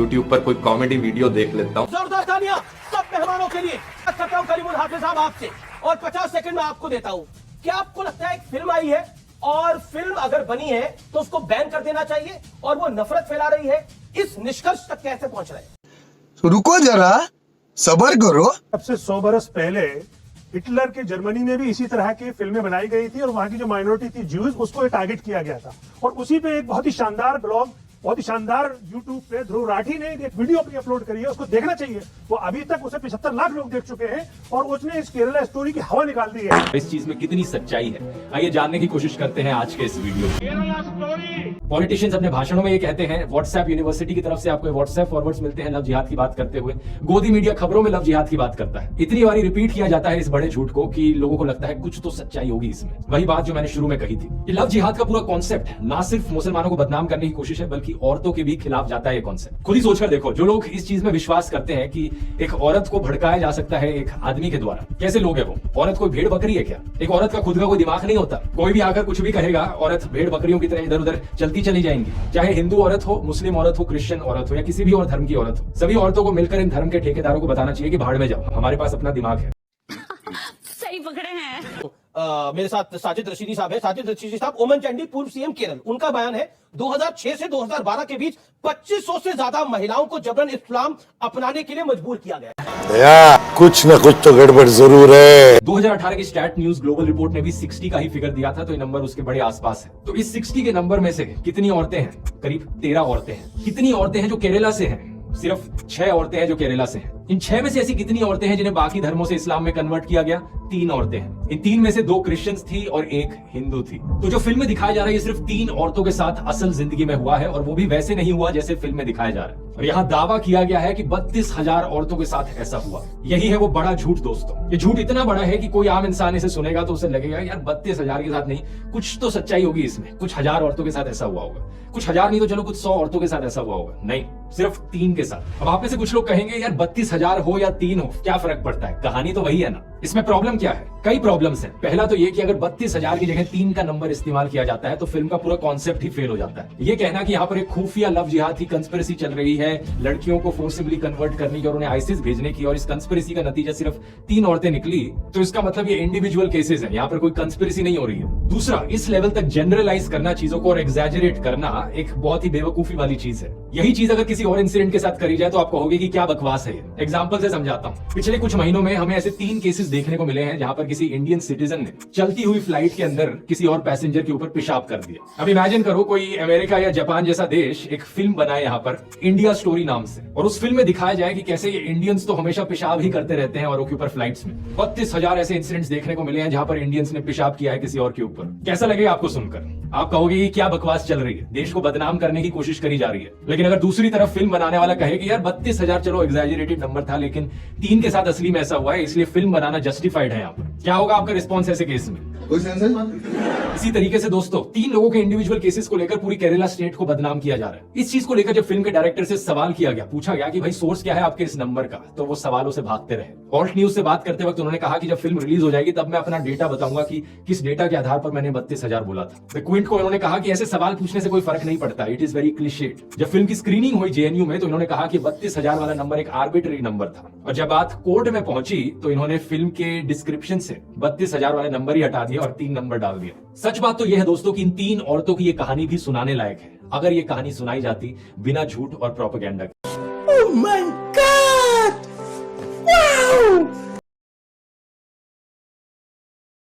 YouTube पर कोई comedy video देख लेता हूँ। जोरदार तालियां सब मेहमानों के लिए करता हूं करीमुल हाफिज साहब आपसे, और 50 सेकंड में आपको देता हूं। क्या आपको लगता है एक फिल्म आई है और फिल्म अगर बनी है तो उसको बैन कर देना चाहिए और वो नफरत फैला रही है, इस निष्कर्ष तक कैसे पहुंच रहे हैं? रुको जरा, सबर करो। अब से 100 बरस पहले हिटलर के जर्मनी में भी इसी तरह की फिल्में बनाई गई थी और वहां की जो माइनॉरिटी थी ज्यूज, उसको टारगेट किया गया था। और उसी पे एक बहुत ही शानदार ब्लॉग, बहुत ही शानदार यूट्यूब पे ध्रुव राठी ने एक वीडियो अपनी अपलोड करी है, उसको देखना चाहिए। वो अभी तक उसे 75 लाख लोग देख चुके हैं और उसने इस केरला स्टोरी की हवा निकाल दी है। इस चीज में कितनी सच्चाई है, आइए जानने की कोशिश करते हैं आज के इस वीडियो में। पॉलिटिशियंस अपने भाषणों में ये कहते हैं, व्हाट्सएप यूनिवर्सिटी की तरफ से आपको व्हाट्सएप फॉरवर्ड्स मिलते हैं लव जिहाद की बात करते हुए, गोदी मीडिया खबरों में लव जिहाद की बात करता है। इतनी बारी रिपीट किया जाता है इस बड़े झूठ को कि लोगों को लगता है कुछ तो सच्चाई होगी इसमें। वही बात जो मैंने शुरू में कही थी, ये लव जिहाद का पूरा कॉन्सेप्ट ना सिर्फ मुसलमानों को बदनाम करने की कोशिश है, बल्कि औरतों के भी खिलाफ जाता है ये कॉन्सेप्ट। खुद ही सोचकर देखो, जो लोग इस चीज में विश्वास करते हैं कि एक औरत को भड़काया जा सकता है एक आदमी के द्वारा, कैसे लोग हैं वो? औरत कोई भेड़ बकरी है क्या? एक औरत का खुद का कोई दिमाग नहीं होता? कोई भी आकर कुछ भी कहेगा, औरत भेड़ बकरियों की तरह इधर उधर चलती चली जाएंगी। चाहे हिंदू औरत हो, मुस्लिम औरत हो, क्रिश्चियन औरत हो या किसी भी और धर्म की औरत हो, सभी औरतों को मिलकर इन धर्म के ठेकेदारों को बताना चाहिए कि भाड़ में जाओ, हमारे पास अपना दिमाग है। सही पकड़े हैं। मेरे साथ साजिद रशीदी साहब है। साजिद रशीदी साहब ओमन चांडी, पूर्व सीएम केरल, उनका बयान है 2006 से 2012 के बीच 2500 से ज्यादा महिलाओं को जबरन इस्लाम अपनाने के लिए मजबूर किया गया। कुछ न कुछ तो गड़बड़ जरूर है। 2018 की स्टैट न्यूज ग्लोबल रिपोर्ट ने भी 60 का ही फिगर दिया था, तो ये नंबर उसके बड़े आसपास है। तो इस 60 के नंबर में से कितनी औरतें हैं? करीब 13 औरतें हैं। कितनी औरतें हैं जो केरला से हैं? सिर्फ 6 औरतें हैं जो केरला से हैं। इन 6 में से ऐसी कितनी औरतें हैं जिन्हें बाकी धर्मों से इस्लाम में कन्वर्ट किया गया? 3 औरतें हैं। इन 3 में से 2 क्रिश्चियंस थी और 1 हिंदू थी। तो जो फिल्म में दिखाया जा रहा है, ये सिर्फ 3 औरतों के साथ असल जिंदगी में हुआ है, और वो भी वैसे नहीं हुआ जैसे फिल्म में दिखाया जा रहा है। और यहाँ दावा किया गया है कि 32,000 औरतों के साथ ऐसा हुआ। यही है वो बड़ा झूठ दोस्तों। ये झूठ इतना बड़ा है कि कोई आम इंसान इसे सुनेगा तो उसे लगेगा यार 32,000 के साथ नहीं, कुछ तो सच्चाई होगी इसमें, कुछ हजार औरतों के साथ ऐसा हुआ होगा। कुछ हजार नहीं तो चलो कुछ 100 औरतों के साथ ऐसा हुआ होगा। नहीं, सिर्फ 3 के साथ। अब आप में से कुछ लोग कहेंगे यार 32,000 हो या 3 हो, क्या फर्क पड़ता है? कहानी तो वही है ना। इसमें प्रॉब्लम क्या है? कई प्रॉब्लम्स हैं। पहला तो ये कि अगर 32,000 की जगह 3 का नंबर इस्तेमाल किया जाता है तो फिल्म का पूरा कॉन्सेप्ट ही फेल हो जाता है। ये कहना कि यहाँ पर एक खुफिया लव जिहाद की कंस्पिरेसी चल रही है, लड़कियों को फोर्सिबली कन्वर्ट करने की और उन्हें आईसिस भेजने की, और इस कंस्पिरेसी का नतीजा सिर्फ 3 औरतें निकली, तो इसका मतलब ये इंडिविजुअल केसेस हैं, यहाँ पर कोई कंस्पिरेसी नहीं हो रही है। दूसरा, इस लेवल तक जनरलाइज करना चीजों को और एग्जैजरेट करना एक बहुत ही बेवकूफी वाली चीज है। यही चीज अगर किसी और इंसिडेंट के साथ करी जाए तो आप कहोगे कि क्या बकवास है। एग्जाम्पल से समझाता हूँ। पिछले कुछ महीनों में हमें ऐसे 3 केसेस देखने को मिले हैं जहां पर किसी इंडियन सिटीजन ने चलती हुई फ्लाइट के अंदर किसी और पैसेंजर के ऊपर पेशाब कर दिया। अब इमेजिन करो कोई अमेरिका या जापान जैसा देश एक फिल्म बनाए यहाँ पर इंडिया स्टोरी नाम से, और उस फिल्म में दिखाया जाए कि कैसे ये इंडियंस तो हमेशा पेशाब ही करते रहते हैं औरों के ऊपर फ्लाइट्स में। 32,000 ऐसे इंसिडेंट्स देखने को मिले हैं जहां पर इंडियंस ने पेशाब किया है किसी और के ऊपर। कैसा लगेगा आपको सुनकर? आप कहोगे कि क्या बकवास चल रही है, देश को बदनाम करने की कोशिश करी जा रही है। लेकिन अगर दूसरी तरफ फिल्म बनाने वाला कहे कि यार 32,000 चलो एग्जैजरेटेड नंबर था, लेकिन 3 के साथ असली में ऐसा हुआ है, इसलिए फिल्म बनाना जस्टिफाइड है यहाँ पर, क्या होगा आपका रिस्पॉन्स ऐसे केस में? इसी तरीके से दोस्तों 3 लोगों के इंडिविजुअल केसेस को लेकर पूरी केरला स्टेट को बदनाम किया जा रहा है। इस चीज को लेकर जब फिल्म के डायरेक्टर से सवाल किया गया, पूछा गया कि भाई सोर्स क्या है आपके इस नंबर का, तो वो सवालों से भागते रहे। ऑल्ट न्यूज से बात करते वक्त उन्होंने कहा कि जब फिल्म रिलीज हो जाएगी तब मैं अपना डेटा बताऊंगा कि किस डेटा के आधार पर मैंने 32,000 बोला था। द क्विंट को उन्होंने कहा कि ऐसे सवाल पूछने से कोई फर्क नहीं पड़ता, इट इज वेरी क्लिशेड। जब फिल्म की स्क्रीनिंग हुई जेएनयू में तो इन्होंने कहा कि 32,000 वाला नंबर एक आर्बिट्ररी नंबर था, और जब बात कोर्ट में पहुंची तो इन्होंने फिल्म के डिस्क्रिप्शन से 32,000 वाले नंबर ही हटा दिया और 3 नंबर डाल दिया। सच बात तो यह है दोस्तों कि इन 3 औरतों की ये कहानी भी सुनाने लायक है, अगर ये कहानी सुनाई जाती बिना झूठ और प्रोपेगेंडा के। Oh my God!